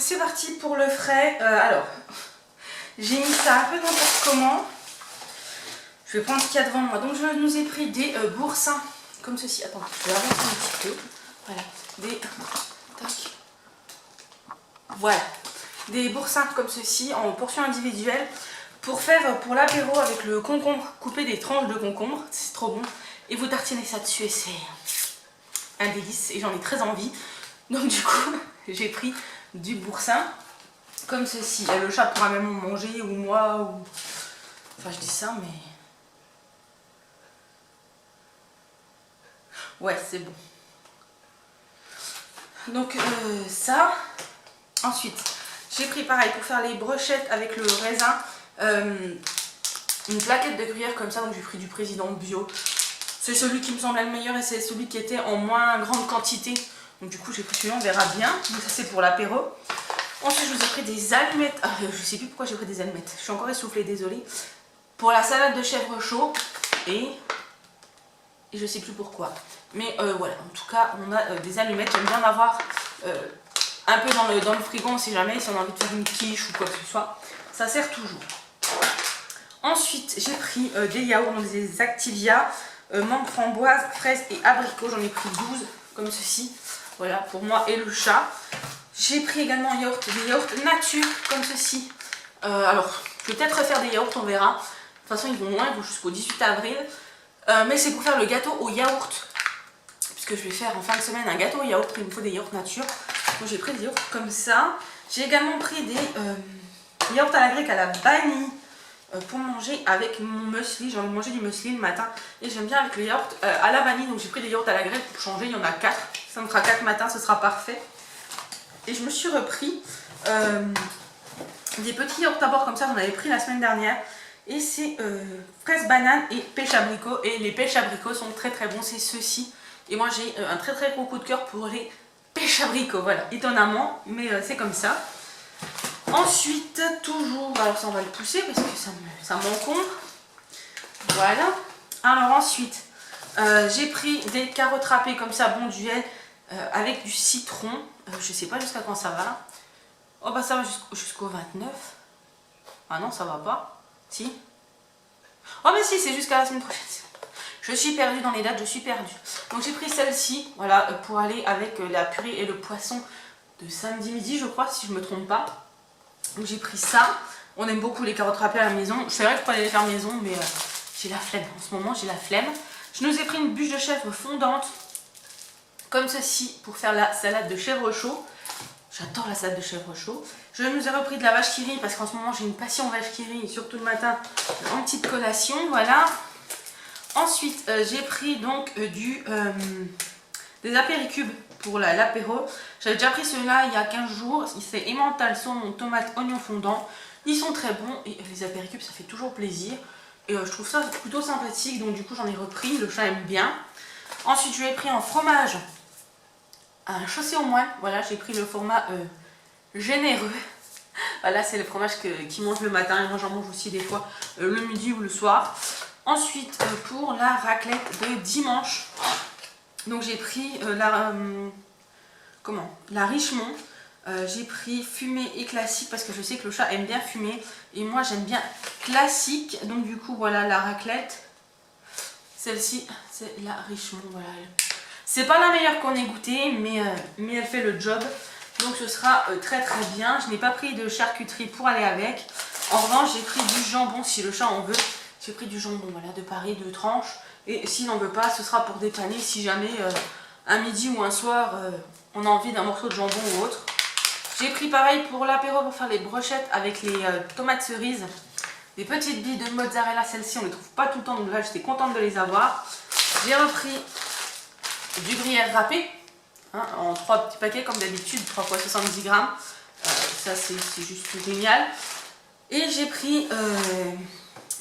c'est parti pour le frais. Alors, j'ai mis ça un peu n'importe comment. Je vais prendre ce qu'il y a devant moi. Donc je nous ai pris des boursins comme ceci. Attends, je vais avancer un petit peu. Voilà, tac. Voilà, des boursins comme ceci en portions individuelles pour faire pour l'apéro avec le concombre. Couper des tranches de concombre, c'est trop bon. Et vous tartinez ça dessus et c'est un délice. Et j'en ai très envie. Donc du coup, j'ai pris du boursin comme ceci. Le chat pourra même en manger ou moi ou... Enfin je dis ça mais... Ouais, c'est bon. Donc ça. Ensuite, j'ai pris pareil pour faire les brochettes avec le raisin. Une plaquette de gruyère comme ça. Donc j'ai pris du Président bio. C'est celui qui me semblait le meilleur et c'est celui qui était en moins grande quantité. Donc du coup j'ai pris celui-là, on verra bien. Donc ça c'est pour l'apéro. Ensuite je vous ai pris des allumettes. Je sais plus pourquoi j'ai pris des allumettes. Je suis encore essoufflée, désolée. Pour la salade de chèvre chaud. Et je sais plus pourquoi. Mais voilà, en tout cas, on a des allumettes. J'aime bien en avoir un peu dans le frigo, si jamais, si on a envie de faire une quiche ou quoi que ce soit. Ça sert toujours. Ensuite, j'ai pris des yaourts, donc des Activia, menthe, framboise, fraise et abricot. J'en ai pris 12, comme ceci. Voilà, pour moi et le chat. J'ai pris également des yaourts nature, comme ceci. Alors, je vais peut-être refaire des yaourts, on verra. De toute façon, ils vont loin, ils vont jusqu'au 18 avril. Mais c'est pour faire le gâteau au yaourt. Puisque je vais faire en fin de semaine un gâteau au yaourt. Il me faut des yaourts nature. Donc j'ai pris des yaourts comme ça. J'ai également pris des yaourts à la grecque à la vanille. Pour manger avec mon muesli. J'ai envie de manger du muesli le matin. Et j'aime bien avec le yaourt à la vanille. Donc j'ai pris des yaourts à la grecque pour changer. Il y en a 4. Ça me fera 4 matins. Ce sera parfait. Et je me suis repris des petits yaourts à bord comme ça. J'en avais pris la semaine dernière. Et c'est fraise banane et pêche abricot. Et les pêches abricots sont très très bons. C'est ceux-ci. Et moi j'ai un très très gros coup de cœur pour les pêches abricots. Voilà, étonnamment. Mais c'est comme ça. Ensuite, toujours, alors ça on va le pousser parce que ça m'encombre. Voilà. Alors ensuite, j'ai pris des carottes râpées comme ça, bon duel, avec du citron. Je sais pas jusqu'à quand ça va. Oh bah ça va jusqu'au 29. Ah non, ça va pas. Si. Oh mais si, c'est jusqu'à la semaine prochaine. Je suis perdue dans les dates, je suis perdue. Donc j'ai pris celle-ci, voilà, pour aller avec la purée et le poisson de samedi midi, je crois, si je me trompe pas. Donc j'ai pris ça. On aime beaucoup les carottes râpées à la maison. C'est vrai que je pourrais les faire maison, mais j'ai la flemme. En ce moment, j'ai la flemme. Je nous ai pris une bûche de chèvre fondante, comme ceci, pour faire la salade de chèvre chaud. J'adore la salade de chèvre chaud. Je nous ai repris de la vache qui rit, parce qu'en ce moment, j'ai une passion vache qui rit, surtout le matin, en petite collation, voilà. Ensuite, j'ai pris donc des apéricubes pour l'apéro. J'avais déjà pris ceux-là il y a 15 jours. C'est emmental, saumon, tomate, oignon fondant. Ils sont très bons et les apéricubes ça fait toujours plaisir. Et je trouve ça plutôt sympathique. Donc du coup j'en ai repris. Le chat aime bien. Ensuite je l'ai pris en fromage. Un chaussé au moine. Voilà, j'ai pris le format généreux. Voilà, c'est le fromage qui mange le matin. Et moi j'en mange aussi des fois le midi ou le soir. Ensuite pour la raclette de dimanche. Donc j'ai pris la Richemont. J'ai pris fumée et classique parce que je sais que le chat aime bien fumer. Et moi j'aime bien classique. Donc du coup voilà la raclette. Celle-ci c'est la Richemont. Voilà. C'est pas la meilleure qu'on ait goûtée mais elle fait le job. Donc ce sera très très bien. Je n'ai pas pris de charcuterie pour aller avec. En revanche j'ai pris du jambon si le chat en veut. J'ai pris du jambon voilà, de Paris, 2 tranches. Et s'il n'en veut pas, ce sera pour dépanner si jamais un midi ou un soir, on a envie d'un morceau de jambon ou autre. J'ai pris pareil pour l'apéro pour faire les brochettes avec les tomates cerises. Des petites billes de mozzarella, celles-ci on ne les trouve pas tout le temps, donc là j'étais contente de les avoir. J'ai repris du gruyère râpé, hein, en 3 petits paquets comme d'habitude, 3 fois 70 grammes. Ça c'est juste génial. Et j'ai pris...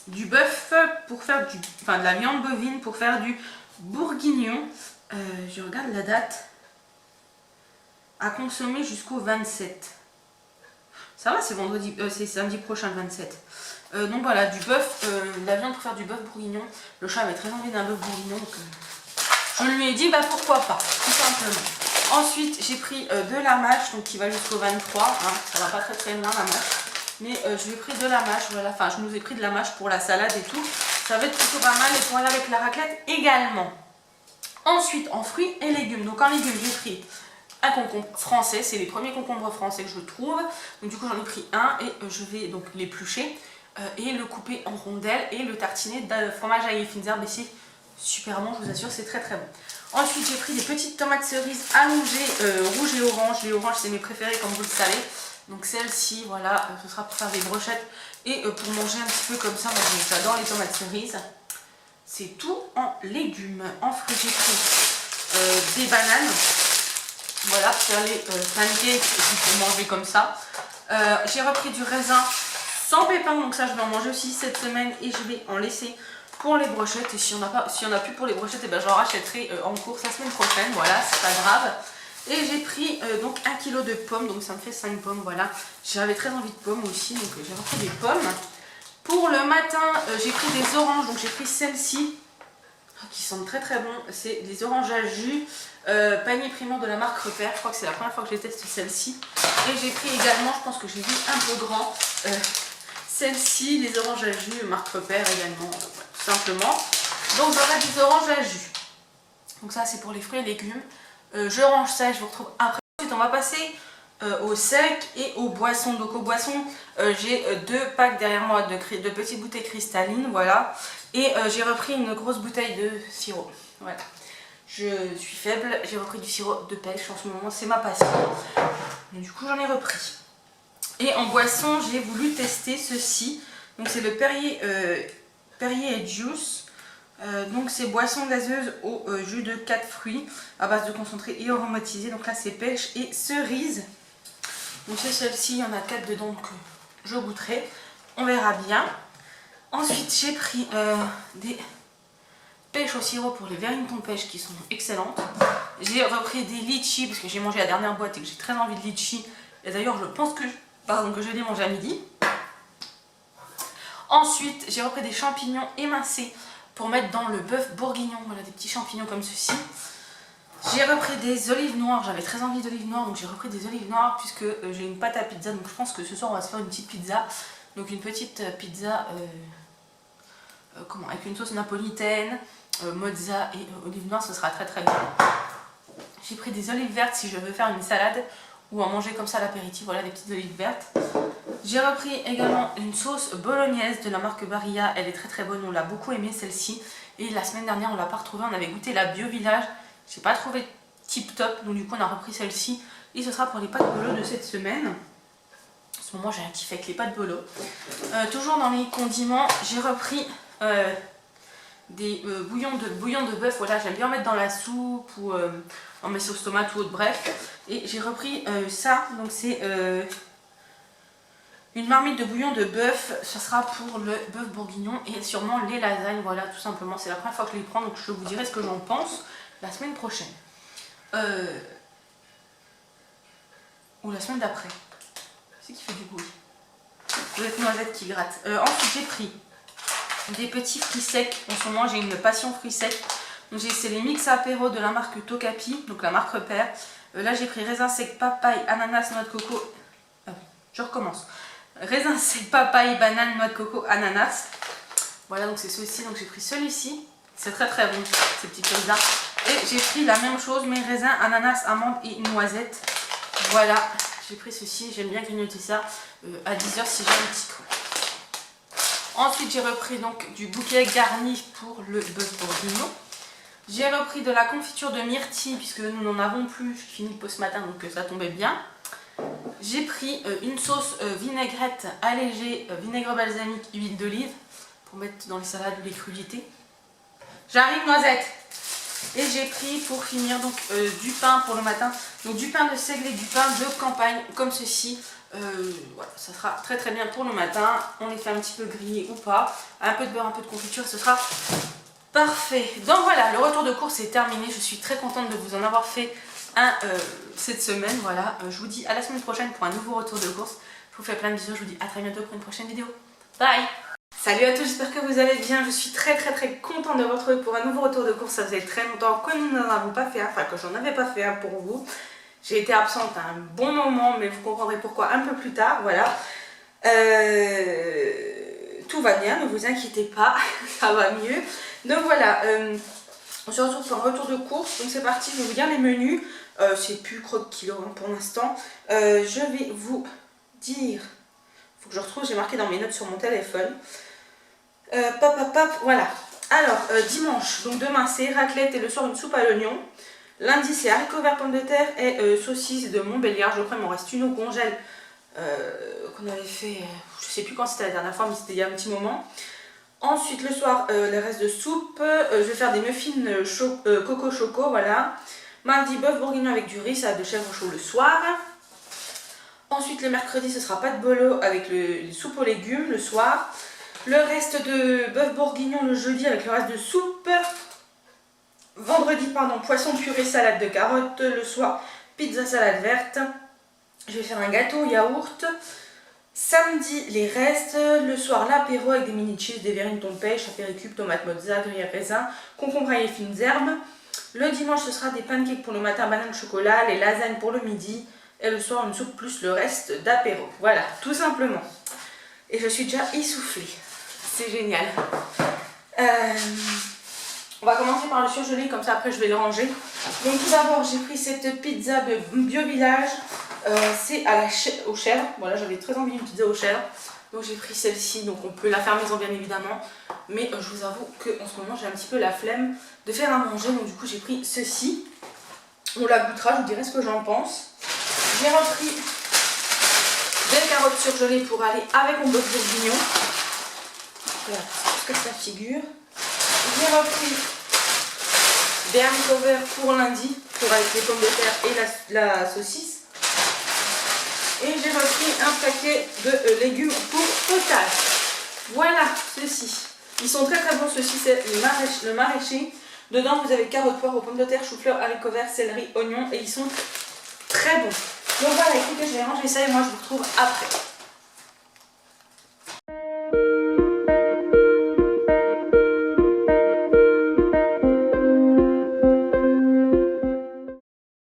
du bœuf pour faire de la viande bovine pour faire du bourguignon. Je regarde la date. À consommer jusqu'au 27. Ça va, c'est vendredi, c'est samedi prochain le 27. Donc voilà, du bœuf, de la viande pour faire du bœuf bourguignon. Le chat avait très envie d'un bœuf bourguignon, donc je lui ai dit bah pourquoi pas, tout simplement. Ensuite, j'ai pris de la mâche, donc qui va jusqu'au 23. Hein, ça va pas très loin la mâche. Mais je lui ai pris de la mâche, voilà. Enfin, je nous ai pris de la mâche pour la salade et tout. Ça va être plutôt pas mal et pour aller avec la raclette également. Ensuite, en fruits et légumes. Donc en légumes, j'ai pris un concombre français. C'est les premiers concombres français que je trouve. Donc du coup, j'en ai pris un et je vais donc l'éplucher et le couper en rondelles et le tartiner de fromage ail et fines herbes. Et c'est super bon, je vous assure, c'est très bon. Ensuite, j'ai pris des petites tomates cerises allongées, rouges et oranges. Les oranges, c'est mes préférés, comme vous le savez. Donc celle-ci, voilà, ce sera pour faire des brochettes et pour manger un petit peu comme ça. Moi, j'adore les tomates cerises. C'est tout en légumes. En fruits, j'ai pris des bananes. Voilà, pour faire les pancakes et puis pour manger comme ça. J'ai repris du raisin sans pépins, donc ça, je vais en manger aussi cette semaine et je vais en laisser pour les brochettes. Et si on n'a plus pour les brochettes, et ben, j'en rachèterai en course la semaine prochaine. Voilà, c'est pas grave. Et j'ai pris donc 1 kg de pommes, donc ça me fait 5 pommes, voilà. J'avais très envie de pommes aussi, donc j'ai repris des pommes. Pour le matin, j'ai pris des oranges, donc j'ai pris celles-ci, qui sentent très bon. C'est des oranges à jus, panier primant de la marque Repère. Je crois que c'est la première fois que je teste celle-ci. Et j'ai pris également, je pense que j'ai vu un peu grand, celle-ci, les oranges à jus, marque Repère également, tout simplement. Donc j'aurai des oranges à jus. Donc ça, c'est pour les fruits et légumes. Je range ça et je vous retrouve après. Ensuite, on va passer au sec et aux boissons. Donc aux boissons, j'ai 2 packs derrière moi de petites bouteilles cristallines, voilà. Et j'ai repris une grosse bouteille de sirop, voilà. Je suis faible, j'ai repris du sirop de pêche en ce moment, c'est ma passion. Donc, du coup, j'en ai repris. Et en boisson, j'ai voulu tester ceci. Donc c'est le Perrier et Juice. Donc c'est boisson gazeuse au jus de 4 fruits à base de concentré et aromatisé. Donc là c'est pêche et cerise. Donc c'est celle-ci, il y en a 4 dedans, donc je goûterai. On verra bien. Ensuite j'ai pris des pêches au sirop pour les Wellington pêche qui sont excellentes. J'ai repris des litchis parce que j'ai mangé la dernière boîte et que j'ai très envie de litchis. Et d'ailleurs je pense que je l'ai mangé à midi. Ensuite j'ai repris des champignons émincés pour mettre dans le bœuf bourguignon, voilà, des petits champignons comme ceci. J'ai repris des olives noires, j'avais très envie d'olives noires, donc j'ai repris des olives noires puisque j'ai une pâte à pizza, donc je pense que ce soir on va se faire une petite pizza. Donc une petite pizza avec une sauce napolitaine, mozza et olives noires, ce sera très bien. J'ai pris des olives vertes si je veux faire une salade ou à manger comme ça à l'apéritif, voilà, des petites olives vertes. J'ai repris également une sauce bolognaise de la marque Barilla, elle est très bonne, on l'a beaucoup aimée celle-ci. Et la semaine dernière on l'a pas retrouvée, on avait goûté la Bio Village, j'ai pas trouvé tip top, donc du coup on a repris celle-ci. Et ce sera pour les pâtes bolo de cette semaine. En ce moment j'ai un kiff avec les pâtes bolo. Toujours dans les condiments, j'ai repris des bouillons de bœuf, voilà, j'aime bien mettre dans la soupe ou dans mes sauces tomates ou autre, bref. Et j'ai repris ça, donc c'est une marmite de bouillon de bœuf, ça sera pour le bœuf bourguignon et sûrement les lasagnes, voilà, tout simplement. C'est la première fois que je les prends, donc je vous dirai ce que j'en pense la semaine prochaine. Ou la semaine d'après. C'est qui fait du bruit. Vous êtes noisette qui gratte. Ensuite, j'ai pris des petits fruits secs. En ce moment, j'ai une passion fruits secs. Donc c'est les mix apéro de la marque Tokapi, donc la marque Repère. Là, j'ai pris raisin sec, papaye, ananas, noix de coco. Je recommence. Raisin sec, papaye, banane, noix de coco, ananas. Voilà, donc c'est ceci. Donc j'ai pris celui-ci. C'est très bon, ces petits choses-là. Et j'ai pris la même chose, mais raisin, ananas, amande et noisette. Voilà, j'ai pris ceci. J'aime bien grignoter ça à 10 h si j'ai un petit creux. Ensuite, j'ai repris donc du bouquet garni pour le bœuf bourguignon. J'ai repris de la confiture de myrtille, puisque nous n'en avons plus. J'ai fini le pot ce matin, donc ça tombait bien. J'ai pris une sauce vinaigrette allégée, vinaigre balsamique, huile d'olive, pour mettre dans les salades ou les crudités. J'arrive, noisette. Et j'ai pris pour finir donc du pain pour le matin. Donc du pain de seigle et du pain de campagne, comme ceci. Voilà, ça sera très bien pour le matin. On les fait un petit peu griller ou pas. Un peu de beurre, un peu de confiture, ce sera parfait. Donc voilà, le retour de course est terminé. Je suis très contente de vous en avoir fait un cette semaine. Voilà, je vous dis à la semaine prochaine pour un nouveau retour de course. Je vous fais plein de bisous, je vous dis à très bientôt pour une prochaine vidéo. Bye! Salut à tous, j'espère que vous allez bien. Je suis très contente de vous retrouver pour un nouveau retour de course. Ça faisait très longtemps que nous n'en avons pas fait un, enfin que j'en avais pas fait un pour vous. J'ai été absente un bon moment, mais vous comprendrez pourquoi un peu plus tard, voilà. Tout va bien, ne vous inquiétez pas, ça va mieux. Donc voilà, on se retrouve pour un retour de course, donc c'est parti, je vais vous dire les menus. C'est plus croque-kilo hein, pour l'instant. Je vais vous dire, il faut que je retrouve, j'ai marqué dans mes notes sur mon téléphone. Voilà. Alors, dimanche, donc demain c'est raclette et le soir une soupe à l'oignon. Lundi c'est haricots verts, pommes de terre et saucisses de Montbéliard. Je crois qu'il m'en reste une au congèle qu'on avait fait, je sais plus quand c'était la dernière fois, mais c'était il y a un petit moment. Ensuite le soir, les restes de soupe. Je vais faire des muffins coco choco, voilà. Mardi, bœuf bourguignon avec du riz, salade de chèvre chaud le soir. Ensuite le mercredi, ce sera pas de bolo avec les soupes aux légumes le soir. Le reste de bœuf bourguignon le jeudi avec le reste de soupe. Vendredi, pardon, poisson purée, salade de carottes. Le soir, pizza, salade verte. Je vais faire un gâteau yaourt. Samedi, les restes. Le soir, l'apéro avec des mini cheese, des verrines thon pêche, apéricube, tomate mozza, gruyère raisin, concombre et fines herbes. Le dimanche, ce sera des pancakes pour le matin, banane chocolat, les lasagnes pour le midi. Et le soir, une soupe plus le reste d'apéro. Voilà, tout simplement. Et je suis déjà essoufflée. C'est génial. On va commencer par le surgelé, comme ça après je vais le ranger. Donc tout d'abord j'ai pris cette pizza de Bio Village. C'est aux chèvres. Voilà, j'avais très envie d'une pizza aux chèvres. Donc j'ai pris celle-ci, donc on peut la faire maison bien évidemment. Mais je vous avoue qu'en ce moment j'ai un petit peu la flemme de faire à manger. Donc du coup j'ai pris ceci. On la goûtera, je vous dirai ce que j'en pense. J'ai repris des carottes surgelées pour aller avec mon bœuf bourguignon. Voilà, c'est ce que ça figure. J'ai repris des haricots verts pour lundi, pour avec les pommes de terre et la saucisse. Et j'ai repris un paquet de légumes pour potage. Voilà, ceux-ci. Ils sont très bons, ceux-ci, c'est le maraîcher. Dedans, vous avez carottes, poireaux, pommes de terre, chou-fleur, haricots verts, céleri, oignons. Et ils sont très bons. Donc voilà, écoutez, je vais ranger ça et moi je vous retrouve après.